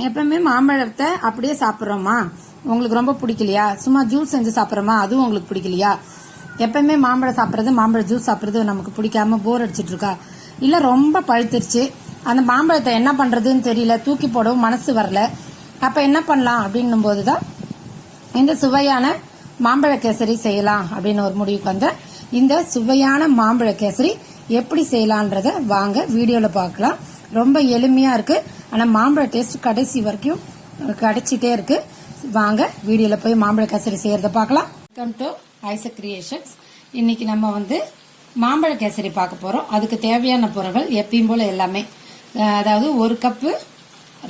எப்பவுமே மாம்பழத்தை அப்படியே சாப்பிட்றோமா, உங்களுக்கு ரொம்ப பிடிக்கலையா? சும்மா ஜூஸ் செஞ்சு சாப்பிட்றோமா, அதுவும் உங்களுக்கு பிடிக்கலையா? எப்பவுமே மாம்பழம் சாப்பிட்றது, மாம்பழ ஜூஸ் சாப்பிட்றது நமக்கு பிடிக்காம போர் அடிச்சிட்டு இருக்கா? இல்லை ரொம்ப பழுத்துருச்சு, அந்த மாம்பழத்தை என்ன பண்ணுறதுன்னு தெரியல, தூக்கி போடவும் மனசு வரல, அப்போ என்ன பண்ணலாம் அப்படின்னும் போது தான் இந்த சுவையான மாம்பழ கேசரி செய்யலாம் அப்படின்னு ஒரு முடிவுக்கு வந்தேன். இந்த சுவையான மாம்பழ கேசரி எப்படி செய்யலான்றத வாங்க வீடியோவில் பார்க்கலாம். ரொம்ப எளிமையாக இருக்குது, ஆனால் மாம்பழ டேஸ்ட் கடைசி வரைக்கும் கிடைச்சிட்டே இருக்கு. வாங்க வீடியோவில் போய் மாம்பழ கேசரி செய்யறத பார்க்கலாம். Welcome to Isaac creations. இன்னைக்கு நம்ம வந்து மாம்பழ கேசரி பார்க்க போகிறோம். அதுக்கு தேவையான பொருட்கள் எப்பயும் போல் எல்லாமே, அதாவது 1 கப்பு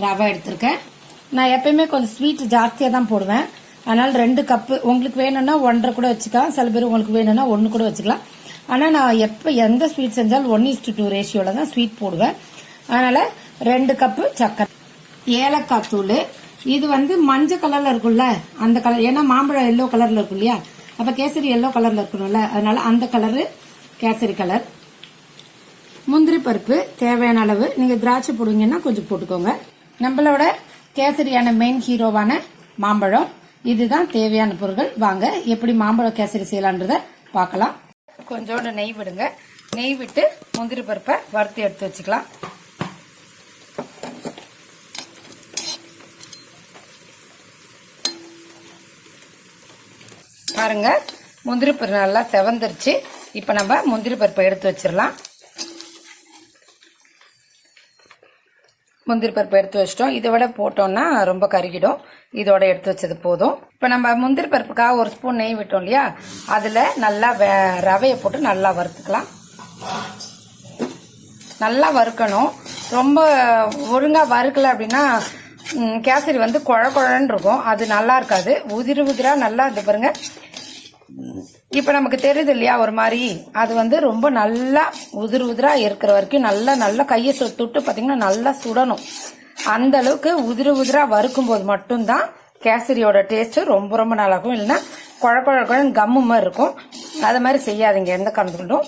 ரவை எடுத்திருக்கேன். நான் எப்பயுமே கொஞ்சம் ஸ்வீட் ஜாஸ்தியாக தான் போடுவேன், அதனால் 2 கப்பு. உங்களுக்கு வேணும்னா 1.5 கூட வச்சுக்கலாம், சில பேர் உங்களுக்கு வேணும்னா 1 கூட வச்சுக்கலாம். ஆனால் நான் எந்த ஸ்வீட் செஞ்சாலும் 1:2 ரேஷியோவில் தான் ஸ்வீட் போடுவேன். அதனால் 2 கப்பு சக்கரை, ஏலக்காய் தூள், இது வந்து மஞ்சள் கலரில் இருக்கும்ல அந்த கலர், ஏன்னா மாம்பழம் எல்லோ கலரில் இருக்கும் இல்லையா, அப்போ கேசரி எல்லோ கலரில் இருக்கணும்ல, அதனால அந்த கலரு கேசரி கலர். முந்திரி பருப்பு தேவையான அளவு, நீங்கள் திராட்சை போடுவீங்கன்னா கொஞ்சம் போட்டுக்கோங்க. நம்மளோட கேசரியான மெயின் ஹீரோவான மாம்பழம், இதுதான் தேவையான பொருட்கள். வாங்க எப்படி மாம்பழம் கேசரி செய்யலான்றத பார்க்கலாம். கொஞ்சோண்டு நெய் விடுங்க. நெய் விட்டு முந்திரி பருப்பை வறுத்து எடுத்து வச்சுக்கலாம். பாருங்க, முந்திரி பருப்பு நல்லா செவந்துருச்சு. இப்போ நம்ம முந்திரி பருப்பை எடுத்து வச்சிடலாம். முந்திரி பருப்பு எடுத்து வச்சிட்டோம். இதை விட போட்டோம்னா ரொம்ப கருகிடும், இதோட எடுத்து வச்சது போதும். இப்போ நம்ம முந்திரி பருப்புக்காக 1 ஸ்பூன் நெய் விட்டோம் இல்லையா, அதில் நல்லா ரவையை போட்டு நல்லா வறுத்துக்கலாம். நல்லா வறுக்கணும். ரொம்ப ஒழுங்காக வறுக்கல அப்படின்னா கேசரி வந்து குழ குழன்னு இருக்கும், அது நல்லா இருக்காது. உதிராக நல்லா இது பாருங்க. இப்போ நமக்கு தெரியுது இல்லையா ஒரு மாதிரி, அது வந்து ரொம்ப நல்லா உதிரா இருக்கிற வரைக்கும் நல்லா கையை தொட்டு பார்த்தீங்கன்னா நல்லா சுடணும். அந்த அளவுக்கு உதிரா வறுக்கும் போது மட்டும்தான் கேசரியோட டேஸ்ட் ரொம்ப ரொம்ப நல்லா இருக்கும். இல்லைன்னா குழ குழன்னு கம்மு மாதிரி இருக்கும். அது மாதிரி செய்யாதீங்க எந்த காரணத்துக்கும்.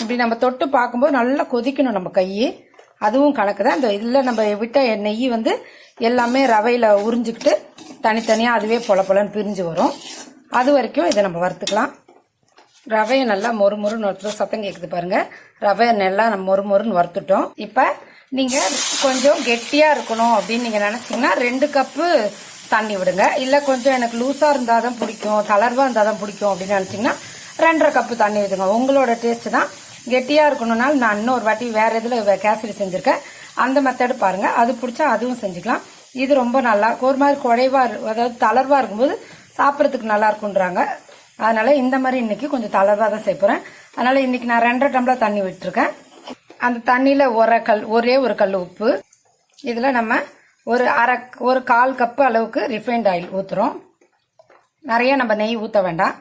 இப்படி நம்ம தொட்டு பார்க்கும்போது நல்லா கொதிக்கணும் நம்ம கையை, அதுவும் கணக்கு தான். இந்த இதில் நம்ம விட்ட நெய் வந்து எல்லாமே ரவையில் உறிஞ்சிக்கிட்டு தனித்தனியாக அதுவே பொலன்னு பிரிஞ்சு வரும். அது வரைக்கும் இதை நம்ம வறுத்துக்கலாம். ரவையை நல்லா மொறுன்னு வறுத்துட்டோம். சத்தம் கேட்குது பாருங்க. ரவையை நல்லா நம்ம மொறுன்னு வறுத்துட்டோம். இப்போ நீங்கள் கொஞ்சம் கெட்டியாக இருக்கணும் அப்படின்னு நீங்கள் நினச்சிங்கன்னா 2 கப்பு தண்ணி விடுங்க. இல்லை கொஞ்சம் எனக்கு லூஸாக இருந்தால் தான் பிடிக்கும், தளர்வாக இருந்தால் தான் பிடிக்கும் அப்படின்னு நினச்சிங்கன்னா 2.5 கப்பு தண்ணி விடுங்க. உங்களோட டேஸ்ட் தான். கெட்டியாக இருக்கணும்னால நான் இன்னொரு வாட்டி வேறு இதில் கேசரி செஞ்சுருக்கேன், அந்த மெத்தடு பாருங்கள். அது பிடிச்சா அதுவும் செஞ்சுக்கலாம். இது ரொம்ப நல்லா ஒரு மாதிரி குறைவாக, அதாவது தளர்வாக இருக்கும்போது சாப்பிட்றதுக்கு நல்லா இருக்குன்றாங்க. அதனால இந்த மாதிரி இன்னைக்கு கொஞ்சம் தளர்வாக தான் செய்ய போகிறேன். அதனால இன்னைக்கு நான் 2.5 டம்ளர் தண்ணி விட்டுருக்கேன். அந்த தண்ணியில் ஒரே ஒரு கல் உப்பு, இதில் நம்ம ஒரு 1/4 கப்பு அளவுக்கு ரிஃபைண்ட் ஆயில் ஊற்றுறோம். நிறைய நம்ம நெய் ஊற்ற வேண்டாம்.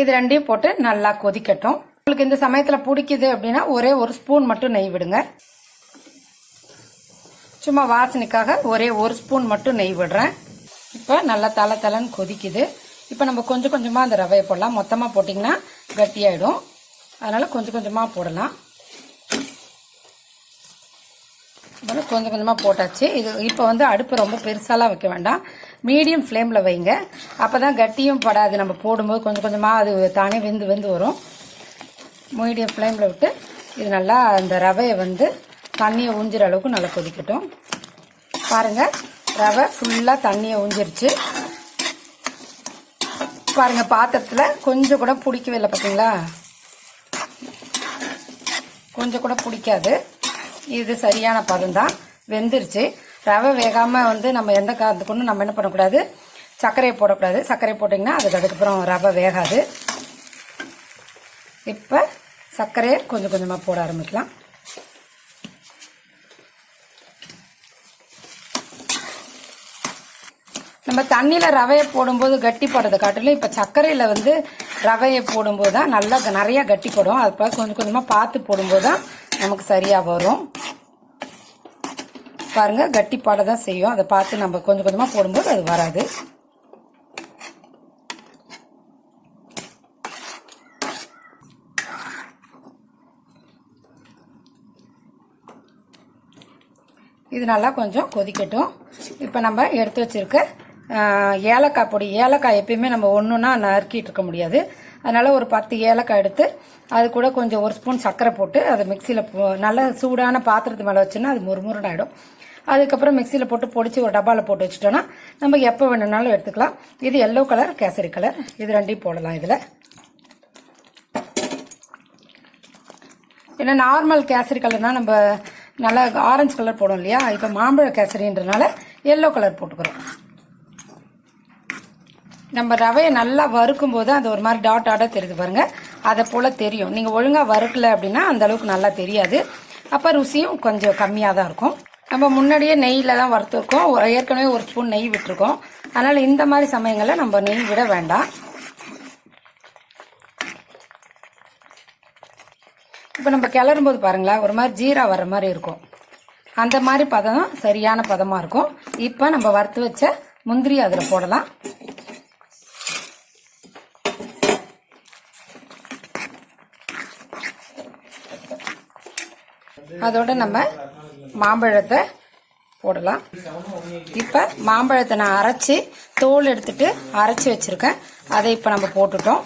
இது ரெண்டையும் போட்டு நல்லா கொதிக்கட்டும். உங்களுக்கு இந்த சமயத்தில் பிடிக்குது அப்படின்னா ஒரே 1 ஸ்பூன் மட்டும் நெய் விடுங்க. சும்மா வாசனைக்காக ஒரே 1 ஸ்பூன் மட்டும் நெய் விடுறேன். இப்போ நல்லா தளன்னு கொதிக்குது. இப்போ நம்ம கொஞ்சம் கொஞ்சமாக அந்த ரவையை போடலாம். மொத்தமாக போட்டிங்கன்னா கட்டியாயிடும், அதனால கொஞ்சம் கொஞ்சமாக போடலாம். கொஞ்சம் கொஞ்சமாக போட்டாச்சு. இது இப்போ வந்து அடுப்பு ரொம்ப பெருசாலாம் வைக்க வேண்டாம், மீடியம் ஃப்ளேமில் வைங்க. அப்போ தான் கட்டியும் படாது. நம்ம போடும்போது கொஞ்சம் கொஞ்சமாக அது தானே வெந்து வரும். மீடியம் ஃப்ளேமில் விட்டு இது நல்லா அந்த ரவையை வந்து தண்ணியை ஊஞ்சிற அளவுக்கு நல்லா கொதிக்கட்டும். பாருங்கள், ரவை ஃபுல்லாக தண்ணியை ஊஞ்சிருச்சு. பாருங்கள், பாத்திரத்தில் கொஞ்சம் கூட பிடிக்கவே இல்லை பார்த்தீங்களா, கொஞ்சம் கூட பிடிக்காது. இது சரியான பதம் தான், வெந்துருச்சு. ரவை வேகாமல் வந்து நம்ம எந்த காரணத்துக்கு நம்ம என்ன பண்ணக்கூடாது, சர்க்கரையை போடக்கூடாது. சர்க்கரை போட்டிங்கன்னா அதுக்கப்புறம் ரவை வேகாது. இப்போ சர்க்கரையை கொஞ்சம் கொஞ்சமாக போட ஆரம்பிக்கலாம். நம்ம தண்ணியில் ரவையை போடும்போது கட்டி போடுறதை காட்டிலும் இப்போ சர்க்கரையில் வந்து ரவையை போடும்போது தான் நல்லா நிறையா கட்டி போடும். அது கொஞ்சம் கொஞ்சமாக பார்த்து போடும்போது தான் நமக்கு சரியாக வரும். பாருங்கள், கட்டி பாட தான் செய்யும். அதை பார்த்து நம்ம கொஞ்சம் கொஞ்சமாக போடும்போது அது வராது. இது நல்லா கொஞ்சம் கொதிக்கட்டும். இப்போ நம்ம எடுத்து வச்சிருக்க ஏலக்காய் பொடி. ஏலக்காய் எப்பயுமே நம்ம ஒன்றுனா நறுக்கிட்டு இருக்க முடியாது. அதனால ஒரு 10 ஏலக்காய் எடுத்து அது கூட கொஞ்சம் 1 ஸ்பூன் சர்க்கரை போட்டு அதை மிக்சியில் நல்லா சூடான பாத்திரத்து மேலே வச்சுன்னா அது முறுமுறுன்னு ஆகிடும். அதுக்கப்புறம் மிக்சியில் போட்டு பொடிச்சு ஒரு டப்பாவில் போட்டு வச்சுட்டோன்னா நம்ம எப்போ வேணும்னாலும் எடுத்துக்கலாம். இது எல்லோ கலர், கேசரி கலர், இது ரெண்டையும் போடலாம். இதில் ஏன்னா நார்மல் கேசரி கலர்னால் நம்ம நல்லா ஆரஞ்சு கலர் போடும் இல்லையா, இப்போ மாம்பழ கேசரின்றனால எல்லோ கலர் போட்டுக்கிறோம். நம்ம ரவையை நல்லா வறுக்கும் போது அது ஒரு மாதிரி டாட் டாட்டாக தெரியுது பாருங்க, அதை போல் தெரியும். நீங்கள் ஒழுங்காக வறுக்கல அப்படின்னா அந்த அளவுக்கு நல்லா தெரியாது. அப்போ ருசியும் கொஞ்சம் கம்மியாக தான் இருக்கும். நம்ம முன்னாடியே நெய்யில் தான் வறுத்துருக்கோம், ஏற்கனவே 1 ஸ்பூன் நெய் விட்டுருக்கோம். அதனால் இந்த மாதிரி சமயங்களில் நம்ம நெய் விட வேண்டாம். இப்போ நம்ம கிளறும் போது பாருங்களேன் ஒரு மாதிரி ஜீரா வர்ற மாதிரி இருக்கும். அந்த மாதிரி பதம் சரியான பதமாக இருக்கும். இப்போ நம்ம வறுத்து வச்ச முந்திரி அதில் போடலாம். அதோட நம்ம மாம்பழத்தை போடலாம். இப்போ மாம்பழத்தை நான் அரைச்சி தோல் எடுத்துட்டு அரைச்சி வச்சிருக்கேன், அதை இப்போ நம்ம போட்டுட்டோம்.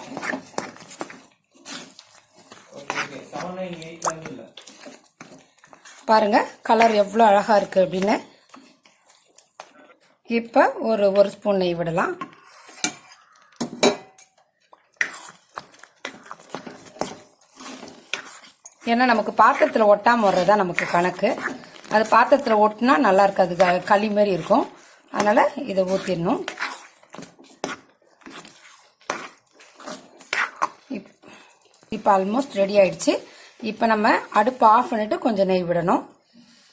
பாருங்க கலர் எவ்வளோ அழகா இருக்கு அப்படின்னு. இப்போ ஒரு ஸ்பூன் நெய் விடலாம். ஏன்னா நமக்கு பாத்திரத்தில் ஒட்டாமல் வர்றதா நமக்கு கணக்கு. அது பாத்திரத்தில் ஒட்டினா நல்லா இருக்காது, களி மாதிரி இருக்கும். அதனால இதை ஊற்றிடணும். இப்போ ஆல்மோஸ்ட் ரெடி ஆயிடுச்சு. இப்போ நம்ம அடுப்பு ஆஃப் பண்ணிட்டு கொஞ்சம் நெய் விடணும்.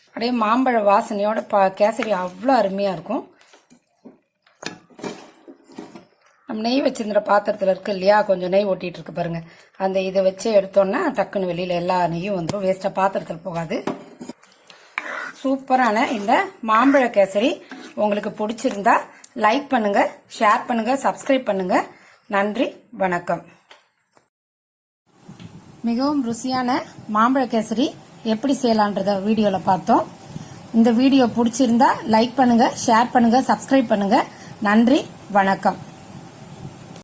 அப்படியே மாம்பழ வாசனையோட கேசரி அவ்வளோ அருமையாக இருக்கும். நம்ம நெய் வச்சிருந்த பாத்திரத்தில் இருக்கு இல்லையா, கொஞ்சம் நெய் ஒட்டிட்டு இருக்கு பாருங்க, அந்த இதை வச்சு எடுத்தோன்னா டக்குன்னு வெளியில் எல்லா நெய்யும் வந்துடும், வேஸ்ட்டாக பாத்திரத்தில் போகாது. சூப்பரான இந்த மாம்பழ கேசரி உங்களுக்கு பிடிச்சிருந்தா லைக் பண்ணுங்க, ஷேர் பண்ணுங்க, சப்ஸ்கிரைப் பண்ணுங்க. நன்றி, வணக்கம். மிகவும் ருசியான மாம்பழ கேசரி எப்படி செய்யலான்றத வீடியோவில் பார்த்தோம். இந்த வீடியோ பிடிச்சிருந்தா லைக் பண்ணுங்க, ஷேர் பண்ணுங்க, சப்ஸ்கிரைப் பண்ணுங்க. நன்றி, வணக்கம்.